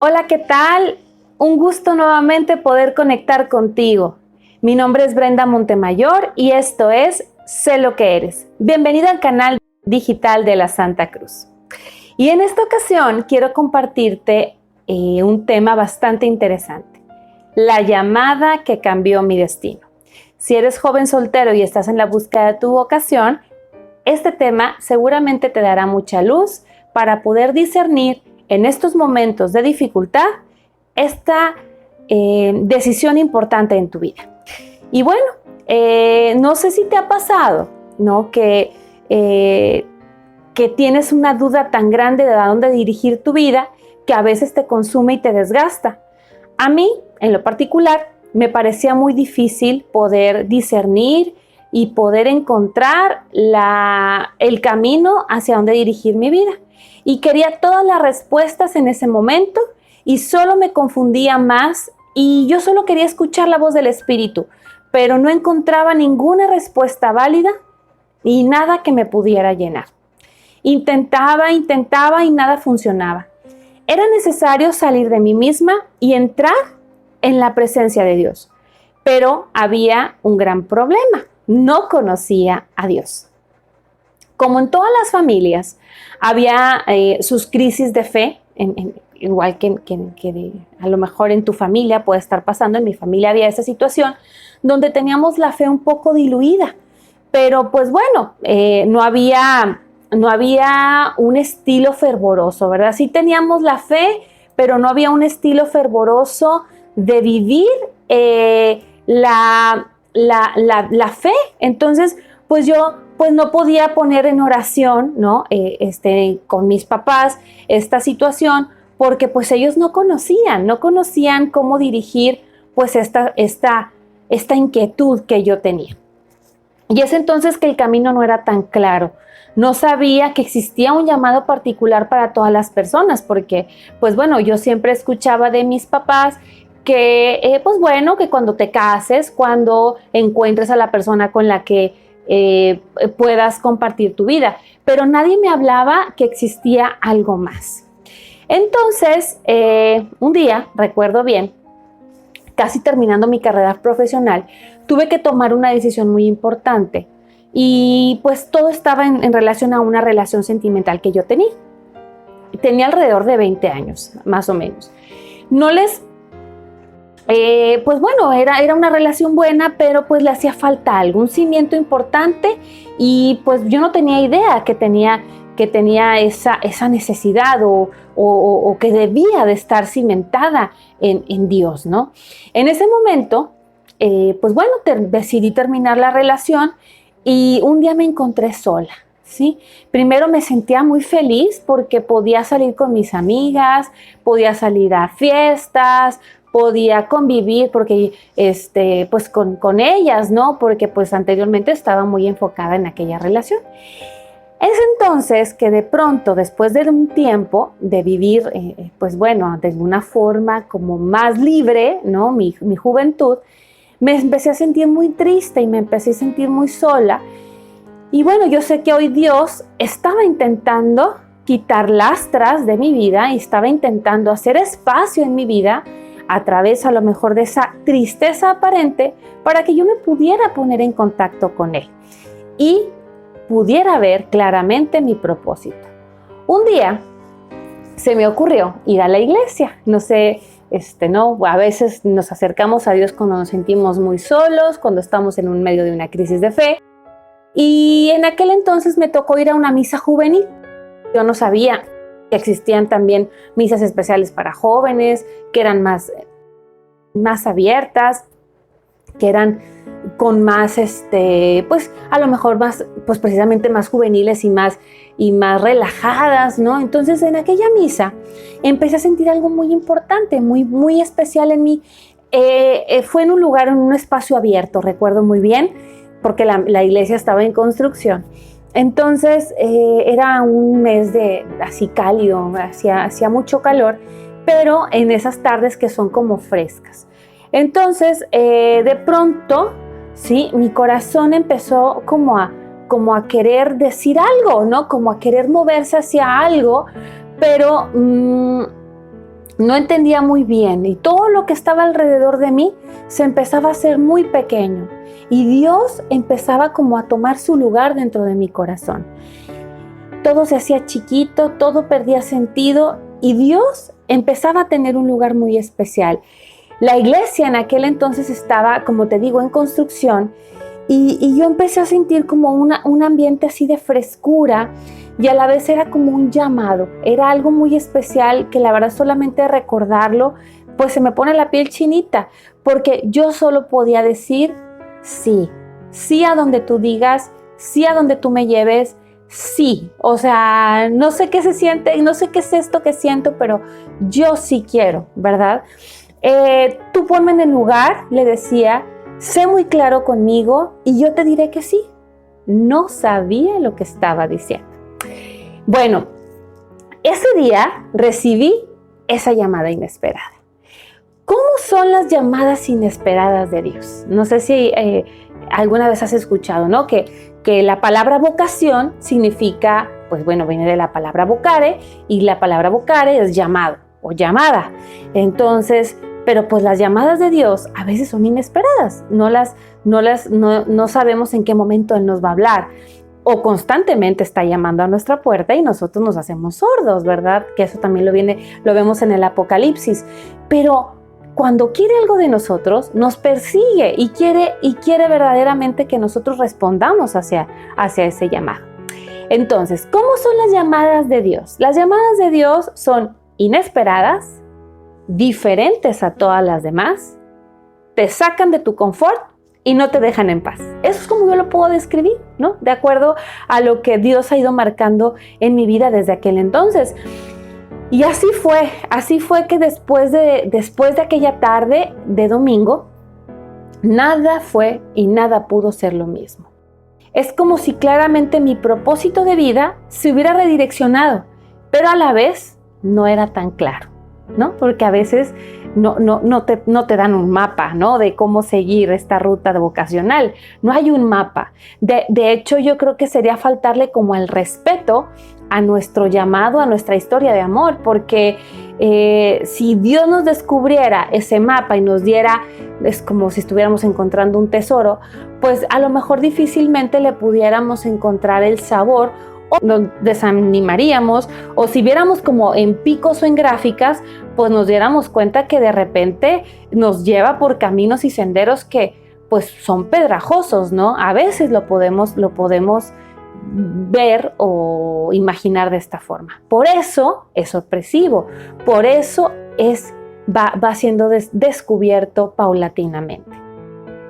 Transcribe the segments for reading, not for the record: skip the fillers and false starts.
Hola, ¿qué tal? Un gusto nuevamente poder conectar contigo. Mi nombre es Brenda Montemayor y esto es Sé lo que eres. Bienvenida al canal digital de la Santa Cruz. Y en esta ocasión quiero compartirte un tema bastante interesante. La llamada que cambió mi destino. Si eres joven soltero y estás en la búsqueda de tu vocación, este tema seguramente te dará mucha luz para poder discernir en estos momentos de dificultad esta decisión importante en tu vida. Y bueno, no sé si te ha pasado, ¿no? Que tienes una duda tan grande de a dónde dirigir tu vida que a veces te consume y te desgasta. A mí, en lo particular, me parecía muy difícil poder discernir y poder encontrar el camino hacia dónde dirigir mi vida. Y quería todas las respuestas en ese momento y solo me confundía más y yo solo quería escuchar la voz del Espíritu, pero no encontraba ninguna respuesta válida y nada que me pudiera llenar. Intentaba y nada funcionaba. Era necesario salir de mí misma y entrar en la presencia de Dios. Pero había un gran problema. No conocía a Dios. Como en todas las familias, había sus crisis de fe, igual que a lo mejor en tu familia puede estar pasando. En mi familia había esa situación donde teníamos la fe un poco diluida. Pero pues bueno, no había un estilo fervoroso, ¿verdad? Sí teníamos la fe, pero no había un estilo fervoroso de vivir la fe. Entonces, pues yo no podía poner en oración, ¿no? Con mis papás esta situación, porque pues ellos no conocían cómo dirigir pues esta inquietud que yo tenía. Y es entonces que el camino no era tan claro. No sabía que existía un llamado particular para todas las personas, porque, pues bueno, yo siempre escuchaba de mis papás que, pues bueno, que cuando te cases, cuando encuentres a la persona con la que puedas compartir tu vida, pero nadie me hablaba que existía algo más. Entonces, un día, recuerdo bien, casi terminando mi carrera profesional, tuve que tomar una decisión muy importante y pues todo estaba en relación a una relación sentimental que yo tenía. Tenía alrededor de 20 años, más o menos. Pues bueno, era una relación buena, pero pues le hacía falta algún cimiento importante y pues yo no tenía idea que tenía esa necesidad o que debía de estar cimentada en Dios, ¿no? En ese momento, pues bueno, decidí terminar la relación y un día me encontré sola, ¿sí? Primero me sentía muy feliz porque podía salir con mis amigas, podía salir a fiestas, podía convivir porque, pues con ellas, ¿no? Porque pues anteriormente estaba muy enfocada en aquella relación. Es entonces que de pronto, después de un tiempo de vivir, pues bueno, de alguna forma como más libre, ¿no? Mi juventud, me empecé a sentir muy triste y me empecé a sentir muy sola. Y bueno, yo sé que hoy Dios estaba intentando quitar lastras de mi vida y estaba intentando hacer espacio en mi vida a través a lo mejor de esa tristeza aparente para que yo me pudiera poner en contacto con Él y pudiera ver claramente mi propósito. Un día se me ocurrió ir a la iglesia. No sé, ¿no? A veces nos acercamos a Dios cuando nos sentimos muy solos, cuando estamos en un medio de una crisis de fe. Y en aquel entonces me tocó ir a una misa juvenil. Yo no sabía que existían también misas especiales para jóvenes, que eran más abiertas, que eran con más, pues a lo mejor más, pues precisamente más juveniles y más relajadas, ¿no? Entonces en aquella misa empecé a sentir algo muy importante, muy, muy especial en mí. Fue en un lugar, en un espacio abierto, recuerdo muy bien, porque la iglesia estaba en construcción. Entonces era un mes así cálido, hacía mucho calor, pero en esas tardes que son como frescas. Entonces de pronto, sí, mi corazón empezó como a querer decir algo, ¿no? Como a querer moverse hacia algo, pero no entendía muy bien y todo lo que estaba alrededor de mí se empezaba a hacer muy pequeño y Dios empezaba como a tomar su lugar dentro de mi corazón. Todo se hacía chiquito, todo perdía sentido y Dios empezaba a tener un lugar muy especial. La iglesia en aquel entonces estaba, como te digo, en construcción y yo empecé a sentir como un ambiente así de frescura y a la vez era como un llamado, era algo muy especial que la verdad solamente recordarlo, pues se me pone la piel chinita, porque yo solo podía decir sí, sí a donde tú digas, sí a donde tú me lleves, sí, o sea, no sé qué se siente, no sé qué es esto que siento, pero yo sí quiero, ¿verdad? Tú ponme en el lugar, le decía, sé muy claro conmigo y yo te diré que sí. No sabía lo que estaba diciendo. Bueno, ese día recibí esa llamada inesperada. ¿Cómo son las llamadas inesperadas de Dios? No sé si alguna vez has escuchado, ¿no? Que la palabra vocación significa, pues bueno, viene de la palabra vocare y la palabra vocare es llamado o llamada. Entonces, pero pues las llamadas de Dios a veces son inesperadas. No sabemos en qué momento Él nos va a hablar. O constantemente está llamando a nuestra puerta y nosotros nos hacemos sordos, ¿verdad? Que eso también lo vemos en el Apocalipsis. Pero cuando quiere algo de nosotros, nos persigue y quiere verdaderamente que nosotros respondamos hacia ese llamado. Entonces, ¿cómo son las llamadas de Dios? Las llamadas de Dios son inesperadas, diferentes a todas las demás, te sacan de tu confort y no te dejan en paz. Eso es como yo lo puedo describir, ¿no? De acuerdo a lo que Dios ha ido marcando en mi vida desde aquel entonces. Y así fue que después de aquella tarde de domingo, nada fue y nada pudo ser lo mismo. Es como si claramente mi propósito de vida se hubiera redireccionado, pero a la vez no era tan claro, ¿no? Porque a veces no te dan un mapa, ¿no? De cómo seguir esta ruta vocacional. No hay un mapa. De hecho, yo creo que sería faltarle como el respeto a nuestro llamado, a nuestra historia de amor, porque si Dios nos descubriera ese mapa y nos diera, es como si estuviéramos encontrando un tesoro, pues a lo mejor difícilmente le pudiéramos encontrar el sabor o nos desanimaríamos, o si viéramos como en picos o en gráficas, pues nos diéramos cuenta que de repente nos lleva por caminos y senderos que pues son pedrajosos, ¿no? A veces lo podemos ver o imaginar de esta forma. Por eso es sorpresivo, por eso va siendo descubierto paulatinamente.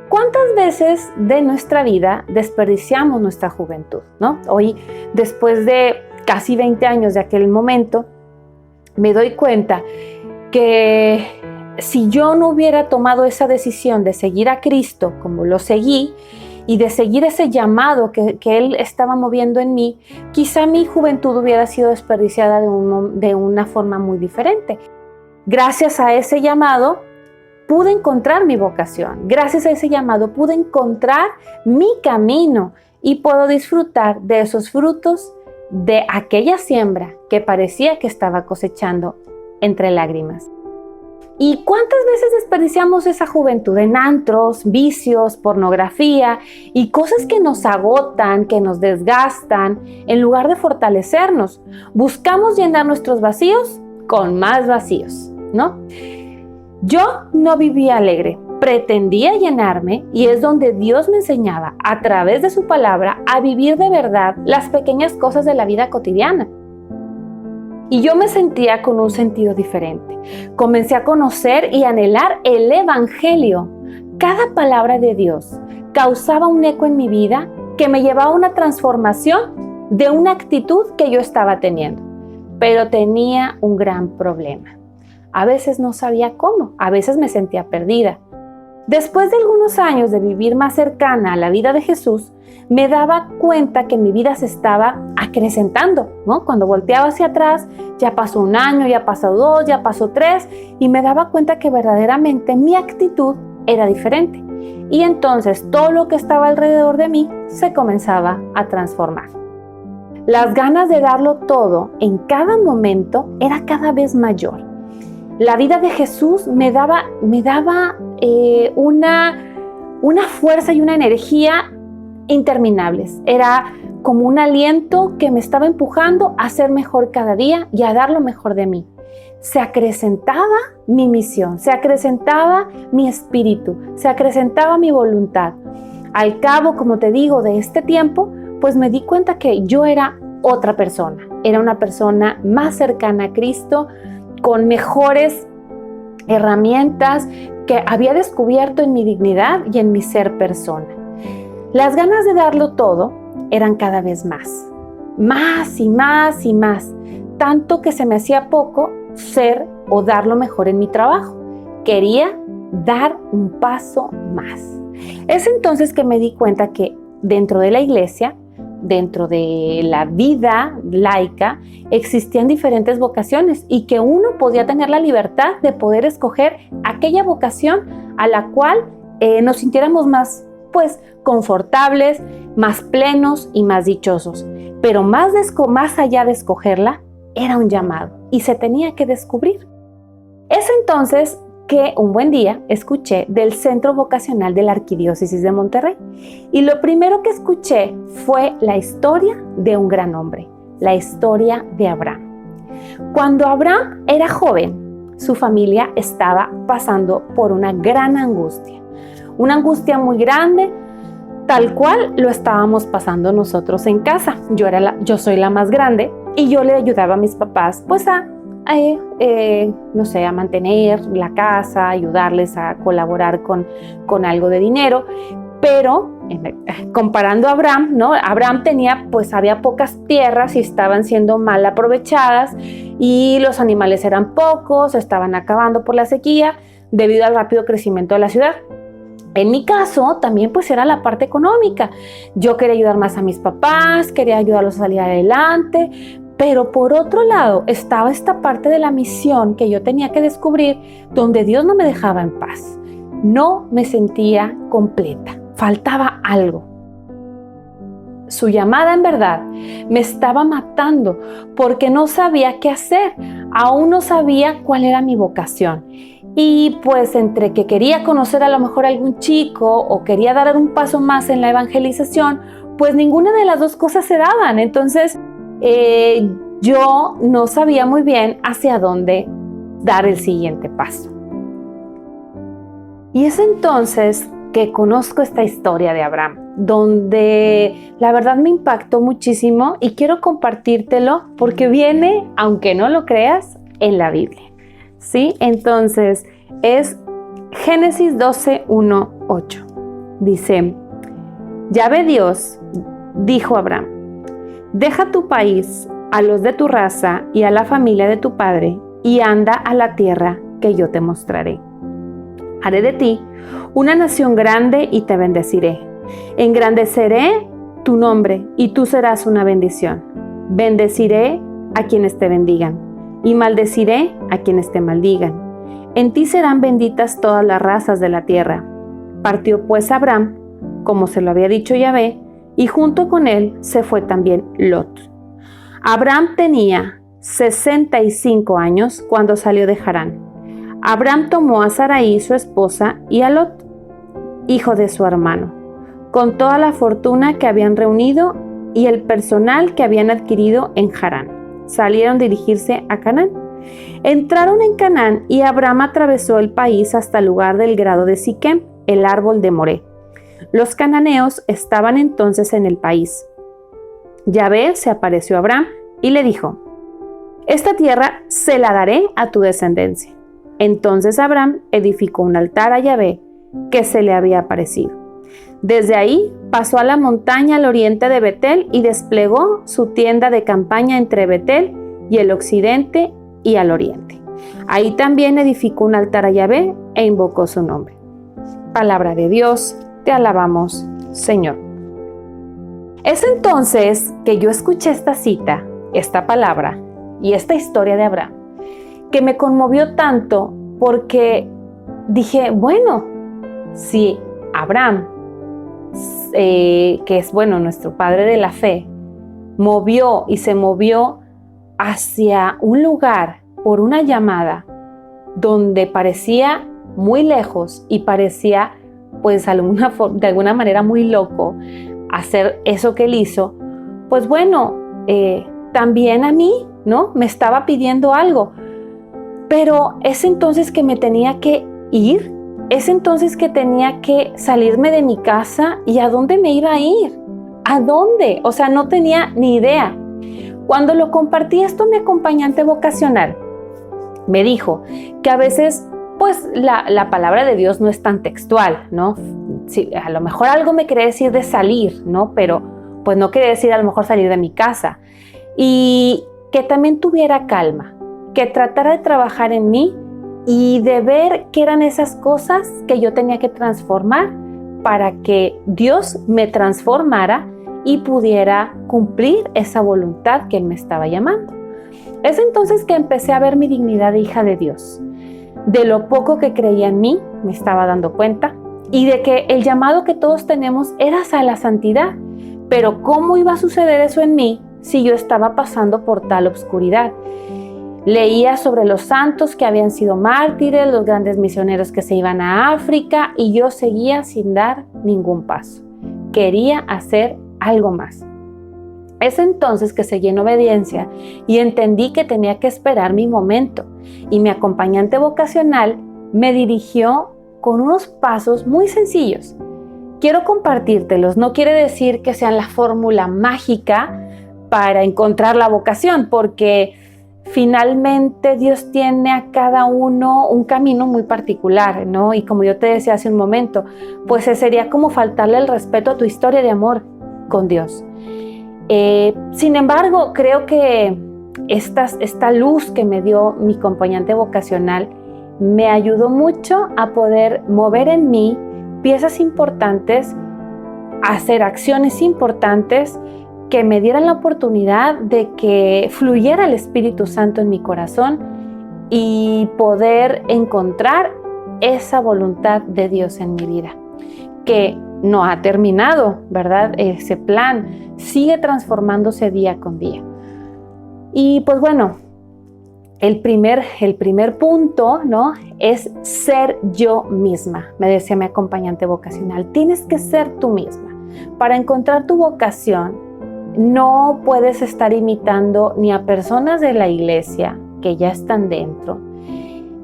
¿Cuántas veces de nuestra vida desperdiciamos nuestra juventud, ¿no? Hoy, después de casi 20 años de aquel momento, me doy cuenta que si yo no hubiera tomado esa decisión de seguir a Cristo como lo seguí y de seguir ese llamado que Él estaba moviendo en mí, quizá mi juventud hubiera sido desperdiciada de una forma muy diferente. Gracias a ese llamado, pude encontrar mi vocación. Gracias a ese llamado pude encontrar mi camino y puedo disfrutar de esos frutos de aquella siembra que parecía que estaba cosechando entre lágrimas. ¿Y cuántas veces desperdiciamos esa juventud en antros, vicios, pornografía y cosas que nos agotan, que nos desgastan, en lugar de fortalecernos? Buscamos llenar nuestros vacíos con más vacíos, ¿no? Yo no vivía alegre, pretendía llenarme y es donde Dios me enseñaba a través de su palabra a vivir de verdad las pequeñas cosas de la vida cotidiana. Y yo me sentía con un sentido diferente. Comencé a conocer y anhelar el Evangelio. Cada palabra de Dios causaba un eco en mi vida que me llevaba a una transformación de una actitud que yo estaba teniendo. Pero tenía un gran problema. A veces no sabía cómo, a veces me sentía perdida. Después de algunos años de vivir más cercana a la vida de Jesús, me daba cuenta que mi vida se estaba acrecentando, ¿no? Cuando volteaba hacia atrás, ya pasó un año, ya pasó 2, ya pasó 3, y me daba cuenta que verdaderamente mi actitud era diferente. Y entonces todo lo que estaba alrededor de mí se comenzaba a transformar. Las ganas de darlo todo en cada momento era cada vez mayor. La vida de Jesús me daba una fuerza y una energía interminables. Era como un aliento que me estaba empujando a ser mejor cada día y a dar lo mejor de mí. Se acrecentaba mi misión, se acrecentaba mi espíritu, se acrecentaba mi voluntad. Al cabo, como te digo, de este tiempo, pues me di cuenta que yo era otra persona. Era una persona más cercana a Cristo, con mejores herramientas que había descubierto en mi dignidad y en mi ser persona. Las ganas de darlo todo eran cada vez más y más y más, tanto que se me hacía poco ser o dar lo mejor en mi trabajo. Quería dar un paso más. Es entonces que me di cuenta que dentro de la iglesia, dentro de la vida laica, existían diferentes vocaciones y que uno podía tener la libertad de poder escoger aquella vocación a la cual nos sintiéramos más, pues, confortables, más plenos y más dichosos. Pero más allá de escogerla, era un llamado y se tenía que descubrir. Es entonces que un buen día escuché del Centro Vocacional de la Arquidiócesis de Monterrey y lo primero que escuché fue la historia de un gran hombre, la historia de Abraham. Cuando Abraham era joven, su familia estaba pasando por una gran angustia, una angustia muy grande, tal cual lo estábamos pasando nosotros en casa. Yo soy la más grande y yo le ayudaba a mis papás pues a mantener la casa, ayudarles a colaborar con algo de dinero. Pero comparando a Abraham, ¿no? Abraham había pocas tierras y estaban siendo mal aprovechadas y los animales eran pocos, estaban acabando por la sequía debido al rápido crecimiento de la ciudad. En mi caso, también pues era la parte económica. Yo quería ayudar más a mis papás, quería ayudarlos a salir adelante, pero por otro lado estaba esta parte de la misión que yo tenía que descubrir, donde Dios no me dejaba en paz. No me sentía completa, faltaba algo. Su llamada en verdad me estaba matando porque no sabía qué hacer, aún no sabía cuál era mi vocación. Y pues entre que quería conocer a lo mejor a algún chico o quería dar un paso más en la evangelización, pues ninguna de las dos cosas se daban. Entonces yo no sabía muy bien hacia dónde dar el siguiente paso. Y es entonces que conozco esta historia de Abraham, donde la verdad me impactó muchísimo y quiero compartírtelo porque viene, aunque no lo creas, en la Biblia. ¿Sí? Entonces es Génesis 12, 1, 8. Dice: Yahvé Dios dijo a Abraham: deja tu país, a los de tu raza y a la familia de tu padre, y anda a la tierra que yo te mostraré. Haré de ti una nación grande y te bendeciré. Engrandeceré tu nombre y tú serás una bendición. Bendeciré a quienes te bendigan y maldeciré a quienes te maldigan. En ti serán benditas todas las razas de la tierra. Partió pues Abraham, como se lo había dicho Yahvé, y junto con él se fue también Lot. Abraham tenía 65 años cuando salió de Harán. Abraham tomó a Sarai, su esposa, y a Lot, hijo de su hermano, con toda la fortuna que habían reunido y el personal que habían adquirido en Harán. Salieron a dirigirse a Canaán. Entraron en Canaán y Abraham atravesó el país hasta el lugar del grado de Siquem, el árbol de Moré. Los cananeos estaban entonces en el país. Yahvé se apareció a Abraham y le dijo: esta tierra se la daré a tu descendencia. Entonces Abraham edificó un altar a Yahvé que se le había aparecido. Desde ahí pasó a la montaña al oriente de Betel y desplegó su tienda de campaña entre Betel y el occidente y al oriente. Ahí también edificó un altar a Yahvé e invocó su nombre. Palabra de Dios, te alabamos, Señor. Es entonces que yo escuché esta cita, esta palabra y esta historia de Abraham, que me conmovió tanto porque dije, bueno, si Abraham, que es, nuestro padre de la fe, se movió hacia un lugar por una llamada, donde parecía muy lejos y parecía pues de alguna manera muy loco hacer eso que él hizo, pues bueno, también a mí, ¿no? Me estaba pidiendo algo. Pero es entonces que me tenía que ir, es entonces que tenía que salirme de mi casa. ¿Y a dónde me iba a ir? ¿A dónde? O sea, no tenía ni idea. Cuando lo compartí esto, mi acompañante vocacional me dijo que a veces pues la palabra de Dios no es tan textual, ¿no? Sí, a lo mejor algo me quería decir de salir, ¿no? Pero pues no quería decir a lo mejor salir de mi casa. Y que también tuviera calma, que tratara de trabajar en mí y de ver qué eran esas cosas que yo tenía que transformar para que Dios me transformara y pudiera cumplir esa voluntad que Él me estaba llamando. Es entonces que empecé a ver mi dignidad de hija de Dios. De lo poco que creía en mí, me estaba dando cuenta, y de que el llamado que todos tenemos era a la santidad. Pero ¿cómo iba a suceder eso en mí si yo estaba pasando por tal obscuridad? Leía sobre los santos que habían sido mártires, los grandes misioneros que se iban a África, y yo seguía sin dar ningún paso. Quería hacer algo más. Es entonces que seguí en obediencia y entendí que tenía que esperar mi momento, y mi acompañante vocacional me dirigió con unos pasos muy sencillos. Quiero compartírtelos. No quiere decir que sean la fórmula mágica para encontrar la vocación, porque finalmente Dios tiene a cada uno un camino muy particular, ¿no? Y como yo te decía hace un momento, pues sería como faltarle el respeto a tu historia de amor con Dios. Sin embargo, creo que esta luz que me dio mi acompañante vocacional me ayudó mucho a poder mover en mí piezas importantes, hacer acciones importantes que me dieran la oportunidad de que fluyera el Espíritu Santo en mi corazón y poder encontrar esa voluntad de Dios en mi vida, que no ha terminado, ¿verdad? Ese plan sigue transformándose día con día. Y pues bueno, el primer punto, ¿no? Es ser yo misma. Me decía mi acompañante vocacional, tienes que ser tú misma. Para encontrar tu vocación, no puedes estar imitando ni a personas de la iglesia que ya están dentro,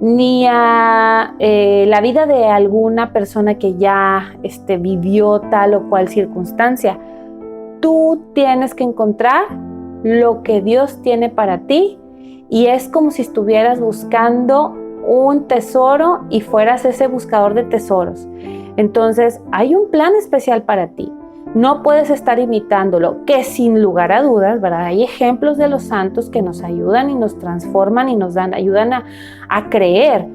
ni a la vida de alguna persona que ya vivió tal o cual circunstancia. Tú tienes que encontrar lo que Dios tiene para ti, y es como si estuvieras buscando un tesoro y fueras ese buscador de tesoros. Entonces, hay un plan especial para ti. No puedes estar imitándolo, que sin lugar a dudas, ¿verdad? Hay ejemplos de los santos que nos ayudan y nos transforman y ayudan a creer.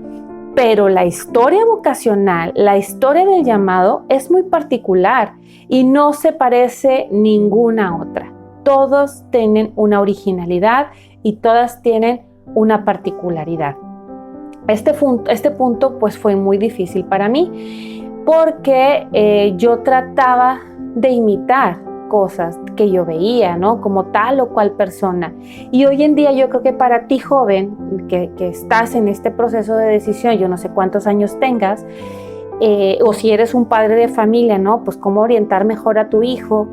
Pero la historia vocacional, la historia del llamado es muy particular y no se parece ninguna otra. Todos tienen una originalidad y todas tienen una particularidad. Este punto pues fue muy difícil para mí porque yo trataba de imitar cosas que yo veía, ¿no? Como tal o cual persona. Y hoy en día yo creo que para ti, joven, que estás en este proceso de decisión, yo no sé cuántos años tengas, o si eres un padre de familia, ¿no? Pues cómo orientar mejor a tu hijo,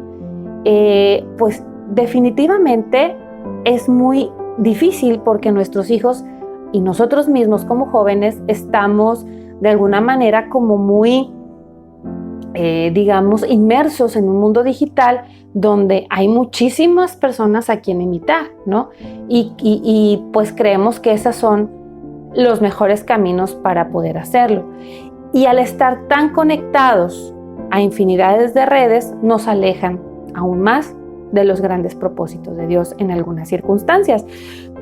pues definitivamente es muy difícil porque nuestros hijos y nosotros mismos como jóvenes estamos de alguna manera como muy digamos, inmersos en un mundo digital donde hay muchísimas personas a quien imitar, ¿no? Y pues creemos que esos son los mejores caminos para poder hacerlo. Y al estar tan conectados a infinidades de redes, nos alejan aún más de los grandes propósitos de Dios en algunas circunstancias.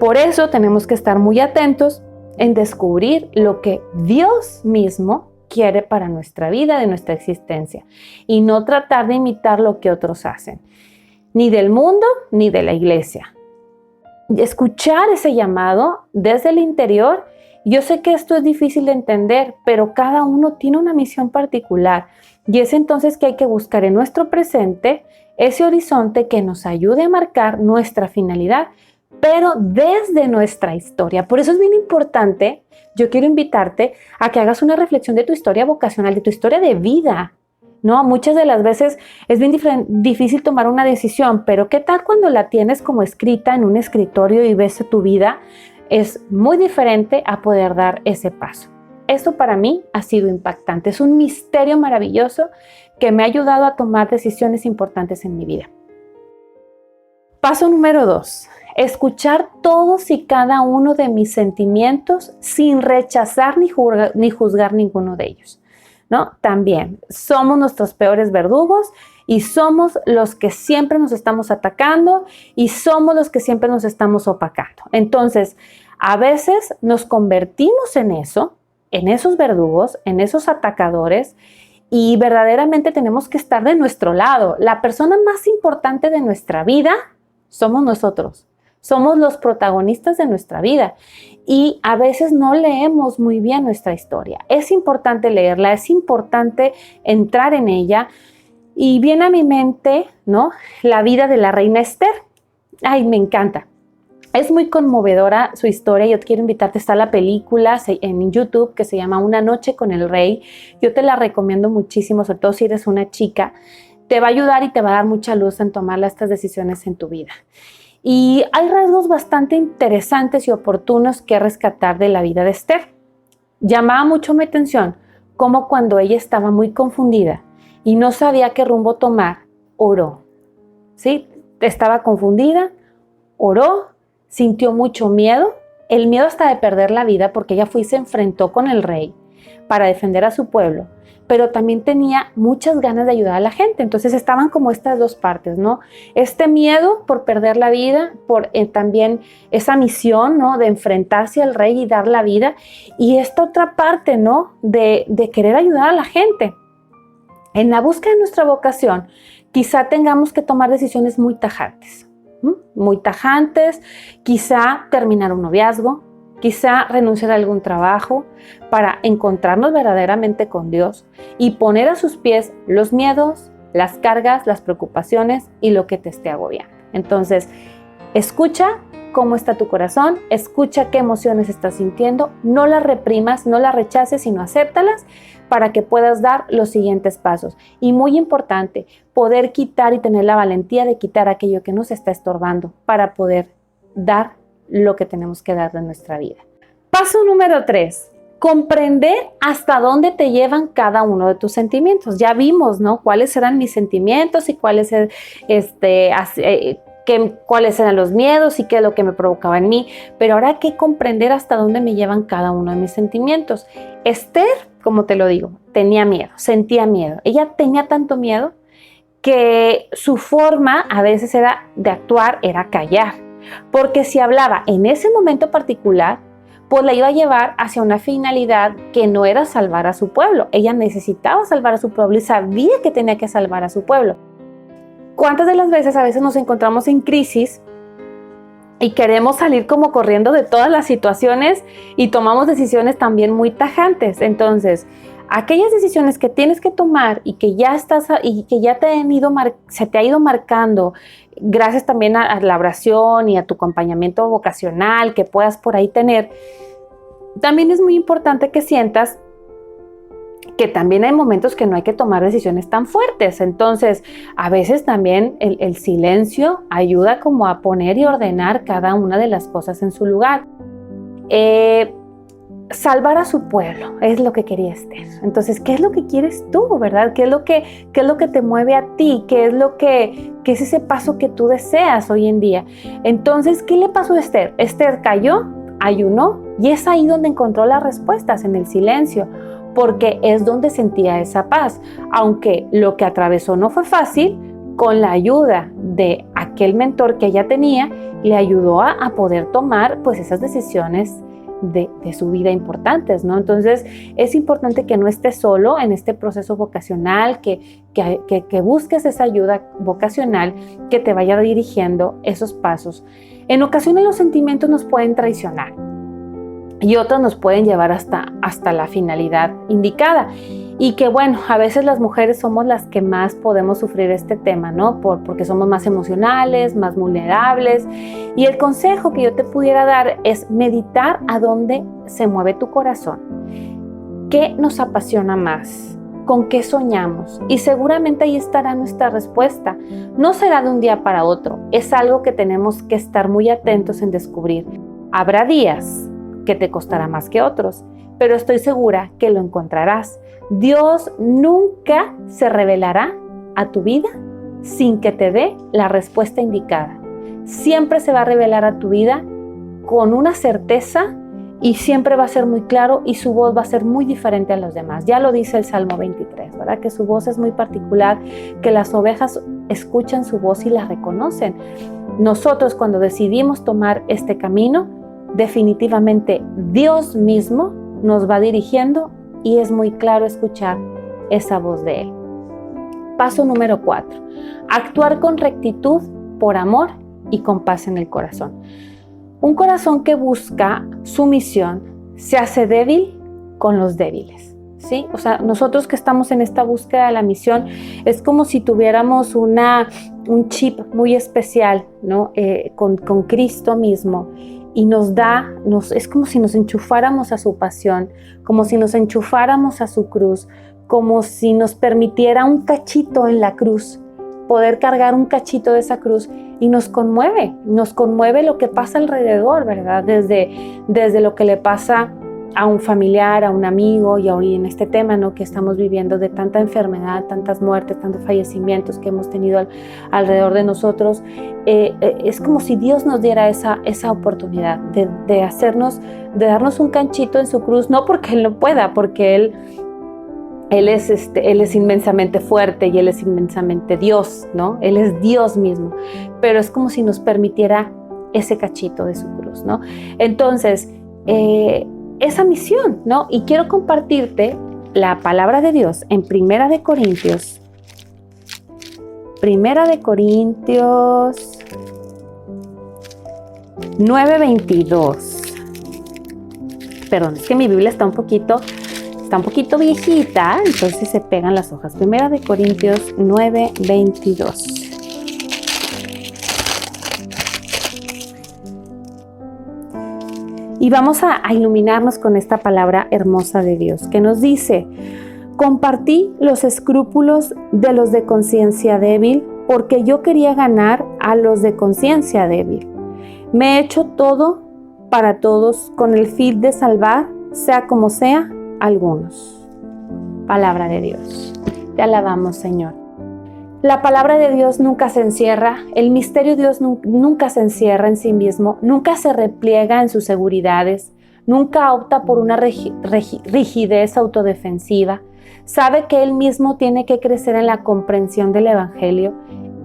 Por eso tenemos que estar muy atentos en descubrir lo que Dios mismo quiere para nuestra vida, de nuestra existencia, y no tratar de imitar lo que otros hacen, ni del mundo ni de la iglesia. Escuchar ese llamado desde el interior. Yo sé que esto es difícil de entender, pero cada uno tiene una misión particular, y es entonces que hay que buscar en nuestro presente ese horizonte que nos ayude a marcar nuestra finalidad, pero desde nuestra historia. Por eso es bien importante, yo quiero invitarte a que hagas una reflexión de tu historia vocacional, de tu historia de vida, ¿no? Muchas de las veces es bien difícil tomar una decisión, pero ¿qué tal cuando la tienes como escrita en un escritorio y ves tu vida? Es muy diferente a poder dar ese paso. Esto para mí ha sido impactante. Es un misterio maravilloso que me ha ayudado a tomar decisiones importantes en mi vida. Paso número 2. Escuchar todos y cada uno de mis sentimientos sin rechazar ni juzgar ninguno de ellos, ¿no? También somos nuestros peores verdugos y somos los que siempre nos estamos atacando y somos los que siempre nos estamos opacando. Entonces, a veces nos convertimos en eso, en esos verdugos, en esos atacadores, y verdaderamente tenemos que estar de nuestro lado. La persona más importante de nuestra vida somos nosotros. Somos los protagonistas de nuestra vida y a veces no leemos muy bien nuestra historia. Es importante leerla, es importante entrar en ella. Y viene a mi mente, ¿no?, la vida de la reina Esther. Ay, me encanta. Es muy conmovedora su historia. Yo te quiero invitarte, está la película en YouTube que se llama Una noche con el rey. Yo te la recomiendo muchísimo, sobre todo si eres una chica. Te va a ayudar y te va a dar mucha luz en tomar estas decisiones en tu vida. Y hay rasgos bastante interesantes y oportunos que rescatar de la vida de Esther. Llamaba mucho mi atención cómo cuando ella estaba muy confundida y no sabía qué rumbo tomar, oró. ¿Sí? Estaba confundida, oró, sintió mucho miedo, el miedo hasta de perder la vida porque ella fue y se enfrentó con el rey para defender a su pueblo, pero también tenía muchas ganas de ayudar a la gente. Entonces estaban como estas dos partes, ¿no? Este miedo por perder la vida, por también esa misión, ¿no?, de enfrentarse al rey y dar la vida, y esta otra parte, ¿no?, de querer ayudar a la gente. En la búsqueda de nuestra vocación, quizá tengamos que tomar decisiones muy tajantes. Muy tajantes, quizá terminar un noviazgo, quizá renunciar a algún trabajo para encontrarnos verdaderamente con Dios y poner a sus pies los miedos, las cargas, las preocupaciones y lo que te esté agobiando. Entonces, escucha cómo está tu corazón, escucha qué emociones estás sintiendo, no las reprimas, no las rechaces, sino acéptalas para que puedas dar los siguientes pasos. Y muy importante, poder quitar y tener la valentía de quitar aquello que nos está estorbando para poder dar lo que tenemos que dar de nuestra vida. Paso número 3. Comprender hasta dónde te llevan cada uno de tus sentimientos. Ya vimos, ¿no?, cuáles eran mis sentimientos y cuáles eran los miedos y qué es lo que me provocaba en mí. Pero ahora hay que comprender hasta dónde me llevan cada uno de mis sentimientos. Esther, como te lo digo, tenía miedo, sentía miedo. Ella tenía tanto miedo que su forma a veces de actuar era callar. Porque si hablaba en ese momento particular, pues la iba a llevar hacia una finalidad que no era salvar a su pueblo. Ella necesitaba salvar a su pueblo y sabía que tenía que salvar a su pueblo. ¿Cuántas de las veces a veces nos encontramos en crisis y queremos salir como corriendo de todas las situaciones y tomamos decisiones también muy tajantes? Entonces, aquellas decisiones que tienes que tomar y que ya se te ha ido marcando, gracias también a la oración y a tu acompañamiento vocacional que puedas por ahí tener, también es muy importante que sientas que también hay momentos que no hay que tomar decisiones tan fuertes. Entonces, a veces también el silencio ayuda como a poner y ordenar cada una de las cosas en su lugar. Salvar a su pueblo es lo que quería Esther. Entonces, ¿qué es lo que quieres tú, verdad? ¿Qué es lo que te mueve a ti? ¿Qué es ese paso que tú deseas hoy en día? Entonces, ¿qué le pasó a Esther? Esther cayó, ayunó, y es ahí donde encontró las respuestas, en el silencio, porque es donde sentía esa paz. Aunque lo que atravesó no fue fácil, con la ayuda de aquel mentor que ella tenía, le ayudó a poder tomar pues esas decisiones de su vida importantes, ¿no? Entonces es importante que no estés solo en este proceso vocacional, que busques esa ayuda vocacional que te vaya dirigiendo esos pasos. En ocasiones los sentimientos nos pueden traicionar y otros nos pueden llevar hasta la finalidad indicada. y que bueno, a veces las mujeres somos las que más podemos sufrir este tema, ¿no? Porque somos más emocionales, más vulnerables. Y el consejo que yo te pudiera dar es meditar a dónde se mueve tu corazón. ¿Qué nos apasiona más? ¿Con qué soñamos? Y seguramente ahí estará nuestra respuesta. No será de un día para otro, es algo que tenemos que estar muy atentos en descubrir. Habrá días que te costará más que otros, pero estoy segura que lo encontrarás. Dios nunca se revelará a tu vida sin que te dé la respuesta indicada. Siempre se va a revelar a tu vida con una certeza y siempre va a ser muy claro y su voz va a ser muy diferente a los demás. Ya lo dice el Salmo 23, ¿verdad? Que su voz es muy particular, que las ovejas escuchan su voz y la reconocen. Nosotros, cuando decidimos tomar este camino, definitivamente Dios mismo nos va dirigiendo y es muy claro escuchar esa voz de Él. Paso número 4. Actuar con rectitud, por amor y con paz en el corazón. Un corazón que busca su misión se hace débil con los débiles, ¿sí? O sea, nosotros que estamos en esta búsqueda de la misión, es como si tuviéramos un chip muy especial, ¿no? Con Cristo mismo. Y es como si nos enchufáramos a su pasión, como si nos enchufáramos a su cruz, como si nos permitiera un cachito en la cruz, poder cargar un cachito de esa cruz, y nos conmueve lo que pasa alrededor, ¿verdad? Desde lo que le pasa a un familiar, a un amigo, y hoy en este tema, ¿no?, que estamos viviendo de tanta enfermedad, tantas muertes, tantos fallecimientos que hemos tenido alrededor de nosotros. Es como si Dios nos diera esa oportunidad de darnos un canchito en su cruz, no porque Él no pueda, porque Él es inmensamente fuerte y Él es inmensamente Dios, ¿no? Él es Dios mismo, pero es como si nos permitiera ese cachito de su cruz, ¿no? Entonces, esa misión, ¿no? Y quiero compartirte la palabra de Dios en Primera de Corintios 9:22. Perdón, es que mi Biblia está un poquito viejita, entonces se pegan las hojas. Primera de Corintios 9:22. Y vamos a iluminarnos con esta palabra hermosa de Dios, que nos dice: compartí los escrúpulos de los de conciencia débil, porque yo quería ganar a los de conciencia débil. Me he hecho todo para todos, con el fin de salvar, sea como sea, algunos. Palabra de Dios. Te alabamos, Señor. La palabra de Dios nunca se encierra, el misterio de Dios nunca se encierra en sí mismo, nunca se repliega en sus seguridades, nunca opta por una rigidez autodefensiva. Sabe que Él mismo tiene que crecer en la comprensión del Evangelio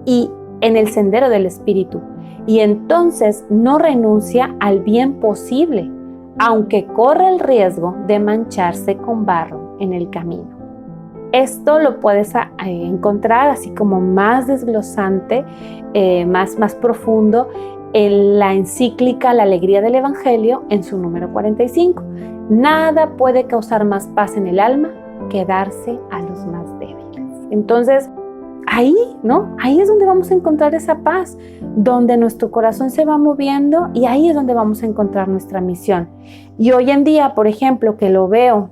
y en el sendero del Espíritu, y entonces no renuncia al bien posible, aunque corre el riesgo de mancharse con barro en el camino. Esto lo puedes encontrar así como más desglosante, más profundo en la encíclica La Alegría del Evangelio, en su número 45. Nada puede causar más paz en el alma que darse a los más débiles. Entonces, ahí, ¿no? Ahí es donde vamos a encontrar esa paz, donde nuestro corazón se va moviendo, y ahí es donde vamos a encontrar nuestra misión. Y hoy en día, por ejemplo, que lo veo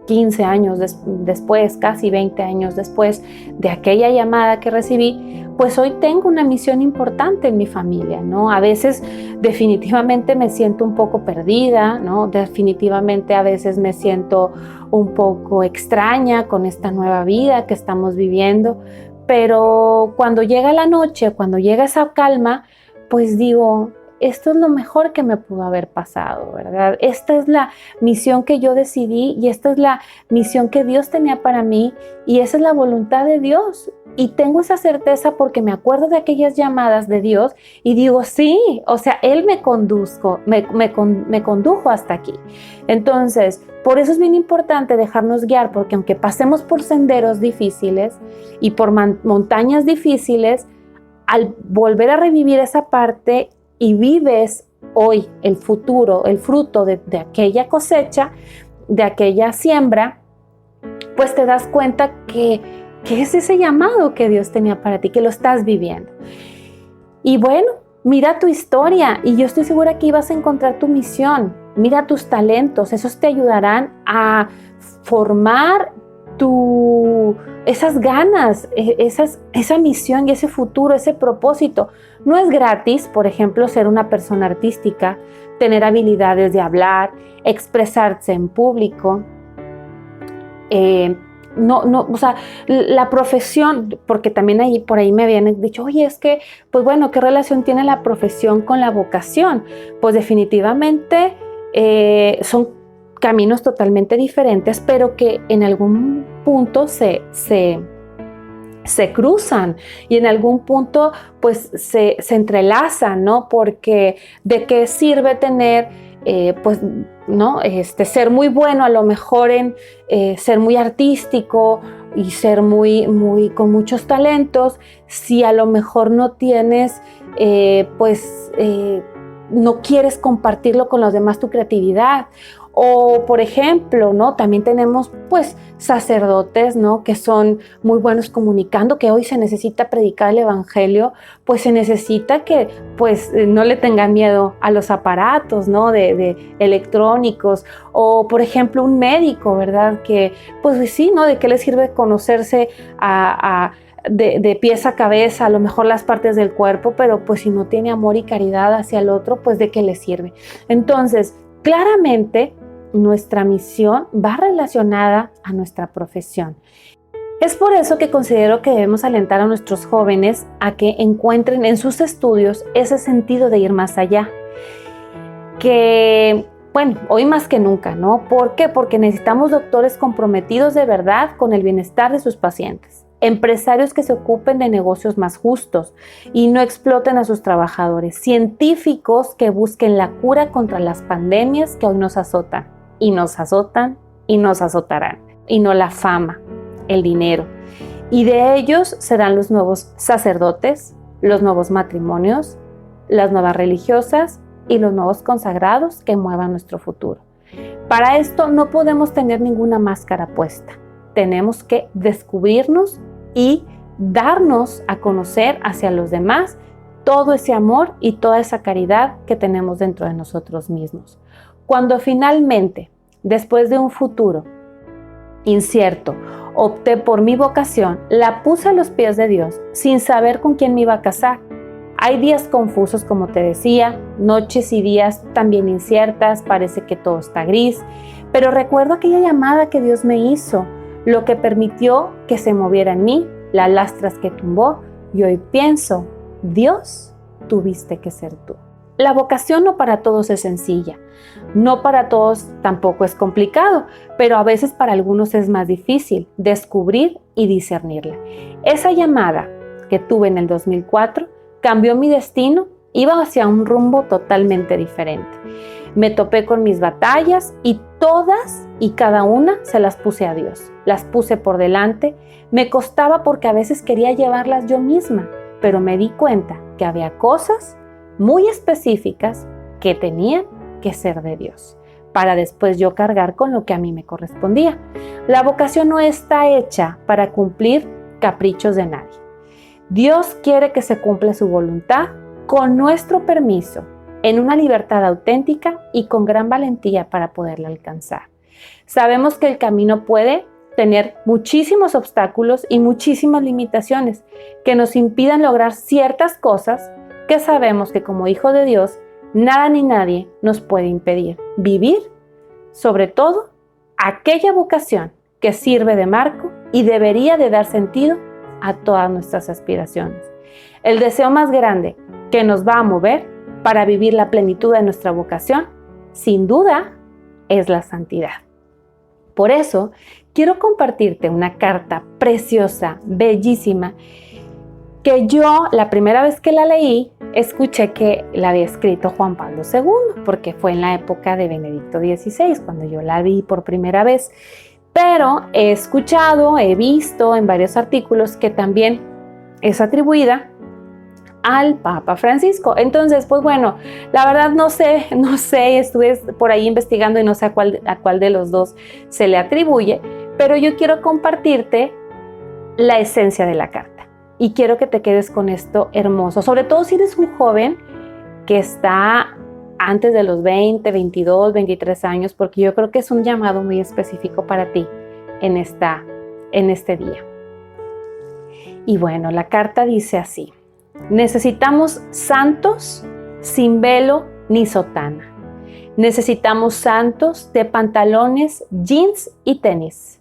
15 años después, casi 20 años después de aquella llamada que recibí, pues hoy tengo una misión importante en mi familia, ¿no? A veces definitivamente me siento un poco perdida, ¿no? Definitivamente a veces me siento un poco extraña con esta nueva vida que estamos viviendo, pero cuando llega la noche, cuando llega esa calma, pues digo: esto es lo mejor que me pudo haber pasado, ¿verdad? Esta es la misión que yo decidí y esta es la misión que Dios tenía para mí, y esa es la voluntad de Dios. Y tengo esa certeza porque me acuerdo de aquellas llamadas de Dios y digo: sí, o sea, Él me condujo hasta aquí. Entonces, por eso es bien importante dejarnos guiar, porque aunque pasemos por senderos difíciles y por montañas difíciles, al volver a revivir esa parte y vives hoy el futuro, el fruto de aquella cosecha, de aquella siembra, pues te das cuenta que es ese llamado que Dios tenía para ti, que lo estás viviendo. Y bueno, mira tu historia y yo estoy segura que ibas a encontrar tu misión. Mira tus talentos, esos te ayudarán a formar esas ganas, esa misión y ese futuro, ese propósito. No es gratis, por ejemplo, ser una persona artística, tener habilidades de hablar, expresarse en público. O sea, la profesión, porque también por ahí me habían dicho, oye, es que, pues bueno, ¿qué relación tiene la profesión con la vocación? Pues definitivamente son caminos totalmente diferentes, pero que en algún punto se cruzan y en algún punto pues se entrelazan, ¿no? Porque ¿de qué sirve tener pues, ¿no? Ser muy bueno a lo mejor en ser muy artístico y ser muy con muchos talentos, si a lo mejor no tienes no quieres compartirlo con los demás, tu creatividad? O, por ejemplo, ¿no? También tenemos, pues, sacerdotes, ¿no? Que son muy buenos comunicando, que hoy se necesita predicar el evangelio, pues se necesita que, pues, no le tengan miedo a los aparatos, ¿no? De electrónicos. O, por ejemplo, un médico, ¿verdad? Que, pues, sí, ¿no? ¿De qué le sirve conocerse de pies a cabeza, a lo mejor las partes del cuerpo, pero pues si no tiene amor y caridad hacia el otro, pues ¿de qué le sirve? Entonces, claramente, nuestra misión va relacionada a nuestra profesión. Es por eso que considero que debemos alentar a nuestros jóvenes a que encuentren en sus estudios ese sentido de ir más allá. Que, bueno, hoy más que nunca, ¿no? ¿Por qué? Porque necesitamos doctores comprometidos de verdad con el bienestar de sus pacientes. Empresarios que se ocupen de negocios más justos y no exploten a sus trabajadores. Científicos que busquen la cura contra las pandemias que hoy nos azotan. Y nos azotan y nos azotarán. Y no la fama, el dinero. Y de ellos serán los nuevos sacerdotes, los nuevos matrimonios, las nuevas religiosas y los nuevos consagrados que muevan nuestro futuro. Para esto no podemos tener ninguna máscara puesta. Tenemos que descubrirnos y darnos a conocer hacia los demás todo ese amor y toda esa caridad que tenemos dentro de nosotros mismos. Cuando finalmente, después de un futuro incierto, opté por mi vocación, la puse a los pies de Dios sin saber con quién me iba a casar. Hay días confusos, como te decía, noches y días también inciertas, parece que todo está gris, pero recuerdo aquella llamada que Dios me hizo, lo que permitió que se moviera en mí, las lastras que tumbó, y hoy pienso, Dios, tuviste que ser tú. La vocación no para todos es sencilla, no para todos tampoco es complicado, pero a veces para algunos es más difícil descubrir y discernirla. Esa llamada que tuve en el 2004 cambió mi destino, iba hacia un rumbo totalmente diferente. Me topé con mis batallas y todas y cada una se las puse a Dios. Las puse por delante, me costaba porque a veces quería llevarlas yo misma, pero me di cuenta que había cosas muy específicas que tenían que ser de Dios, para después yo cargar con lo que a mí me correspondía. La vocación no está hecha para cumplir caprichos de nadie. Dios quiere que se cumpla su voluntad con nuestro permiso, en una libertad auténtica y con gran valentía para poderla alcanzar. Sabemos que el camino puede tener muchísimos obstáculos y muchísimas limitaciones que nos impidan lograr ciertas cosas que sabemos que como hijo de Dios, nada ni nadie nos puede impedir vivir, sobre todo, aquella vocación que sirve de marco y debería de dar sentido a todas nuestras aspiraciones. El deseo más grande que nos va a mover para vivir la plenitud de nuestra vocación, sin duda, es la santidad. Por eso, quiero compartirte una carta preciosa, bellísima, que yo, la primera vez que la leí, escuché que la había escrito Juan Pablo II, porque fue en la época de Benedicto XVI, cuando yo la vi por primera vez. Pero he escuchado, he visto en varios artículos que también es atribuida al Papa Francisco. Entonces, pues bueno, la verdad no sé, estuve por ahí investigando y no sé a cuál de los dos se le atribuye, pero yo quiero compartirte la esencia de la carta y quiero que te quedes con esto hermoso, sobre todo si eres un joven que está antes de los 20, 22, 23 años, porque yo creo que es un llamado muy específico para ti en este día. Y bueno, la carta dice así: necesitamos santos sin velo ni sotana. Necesitamos santos de pantalones, jeans y tenis.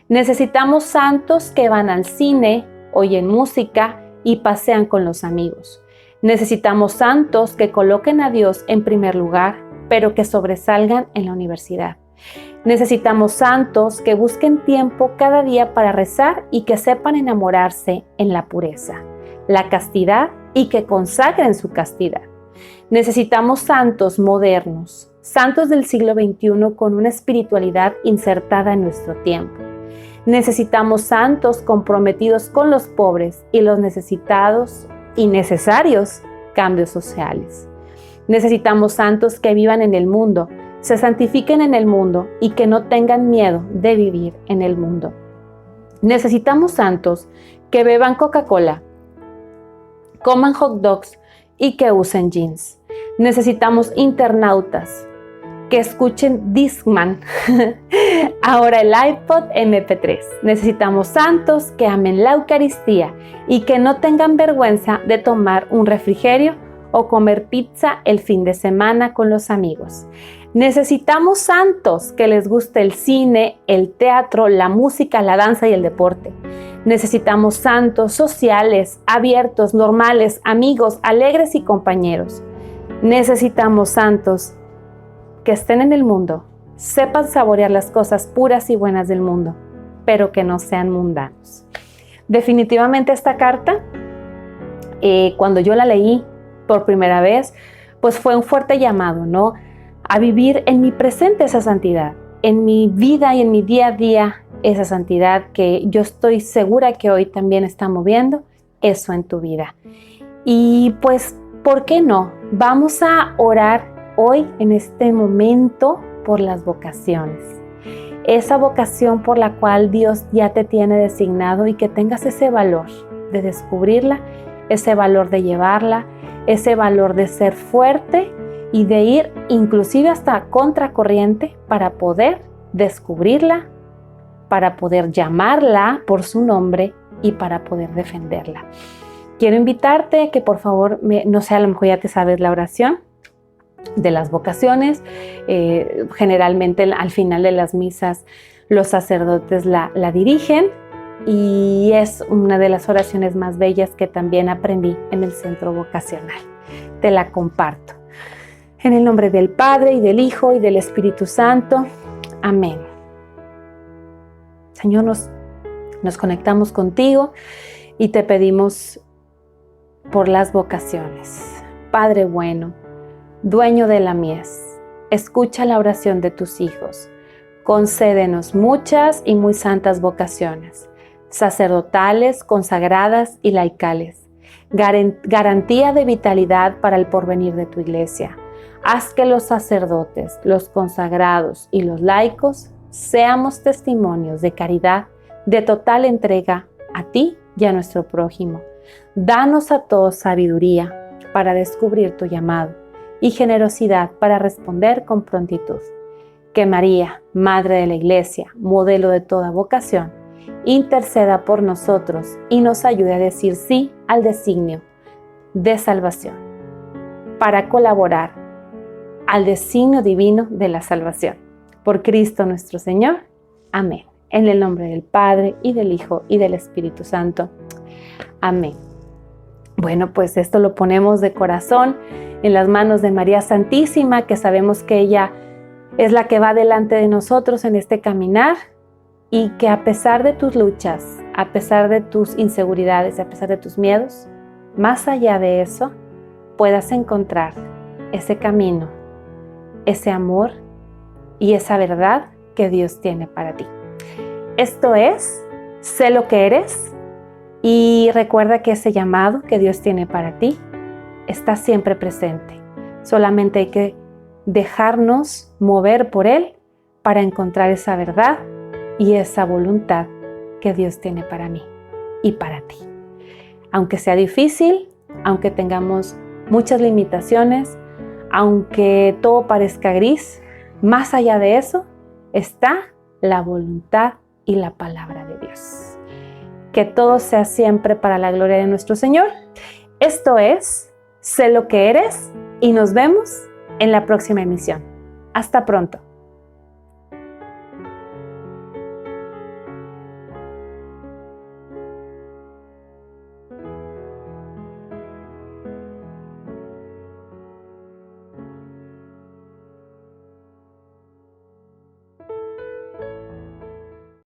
Necesitamos santos que van al cine, oyen música y pasean con los amigos. Necesitamos santos que coloquen a Dios en primer lugar, pero que sobresalgan en la universidad. Necesitamos santos que busquen tiempo cada día para rezar y que sepan enamorarse en la pureza, la castidad y que consagren su castidad. Necesitamos santos modernos, santos del siglo XXI con una espiritualidad insertada en nuestro tiempo. Necesitamos santos comprometidos con los pobres y los necesitados y necesarios cambios sociales. Necesitamos santos que vivan en el mundo, se santifiquen en el mundo y que no tengan miedo de vivir en el mundo. Necesitamos santos que beban Coca-Cola, coman hot dogs y que usen jeans. Necesitamos internautas que escuchen Discman, ahora el iPod MP3. Necesitamos santos que amen la Eucaristía y que no tengan vergüenza de tomar un refrigerio o comer pizza el fin de semana con los amigos. Necesitamos santos que les guste el cine, el teatro, la música, la danza y el deporte. Necesitamos santos sociales, abiertos, normales, amigos, alegres y compañeros. Necesitamos santos que estén en el mundo, sepan saborear las cosas puras y buenas del mundo, pero que no sean mundanos. Definitivamente esta carta, cuando yo la leí por primera vez, pues fue un fuerte llamado, ¿no? A vivir en mi presente esa santidad, en mi vida y en mi día a día esa santidad que yo estoy segura que hoy también está moviendo eso en tu vida. Y pues, ¿por qué no? Vamos a orar hoy en este momento por las vocaciones. Esa vocación por la cual Dios ya te tiene designado y que tengas ese valor de descubrirla, ese valor de llevarla, ese valor de ser fuerte y de ir inclusive hasta contracorriente para poder descubrirla, para poder llamarla por su nombre y para poder defenderla. Quiero invitarte a que por favor, no sé, a lo mejor ya te sabes la oración de las vocaciones. Generalmente al final de las misas los sacerdotes la dirigen y es una de las oraciones más bellas que también aprendí en el centro vocacional. Te la comparto. En el nombre del Padre y del Hijo y del Espíritu Santo. Amén. Señor, nos conectamos contigo y te pedimos por las vocaciones. Padre bueno, dueño de la mies, escucha la oración de tus hijos. Concédenos muchas y muy santas vocaciones, sacerdotales, consagradas y laicales, garantía de vitalidad para el porvenir de tu iglesia. Haz que los sacerdotes, los consagrados y los laicos seamos testimonios de caridad, de total entrega a ti y a nuestro prójimo. Danos a todos sabiduría para descubrir tu llamado y generosidad para responder con prontitud. Que María, Madre de la Iglesia, modelo de toda vocación, interceda por nosotros y nos ayude a decir sí al designio de salvación, para colaborar al designio divino de la salvación. Por Cristo nuestro Señor. Amén. En el nombre del Padre, y del Hijo, y del Espíritu Santo. Amén. Bueno, pues esto lo ponemos de corazón en las manos de María Santísima, que sabemos que ella es la que va delante de nosotros en este caminar y que a pesar de tus luchas, a pesar de tus inseguridades, a pesar de tus miedos, más allá de eso, puedas encontrar ese camino, ese amor y esa verdad que Dios tiene para ti. Esto es, sé lo que eres y recuerda que ese llamado que Dios tiene para ti está siempre presente. Solamente hay que dejarnos mover por Él para encontrar esa verdad y esa voluntad que Dios tiene para mí y para ti. Aunque sea difícil, aunque tengamos muchas limitaciones, aunque todo parezca gris, más allá de eso está la voluntad y la palabra de Dios. Que todo sea siempre para la gloria de nuestro Señor. Esto es Sé lo que eres y nos vemos en la próxima emisión. Hasta pronto.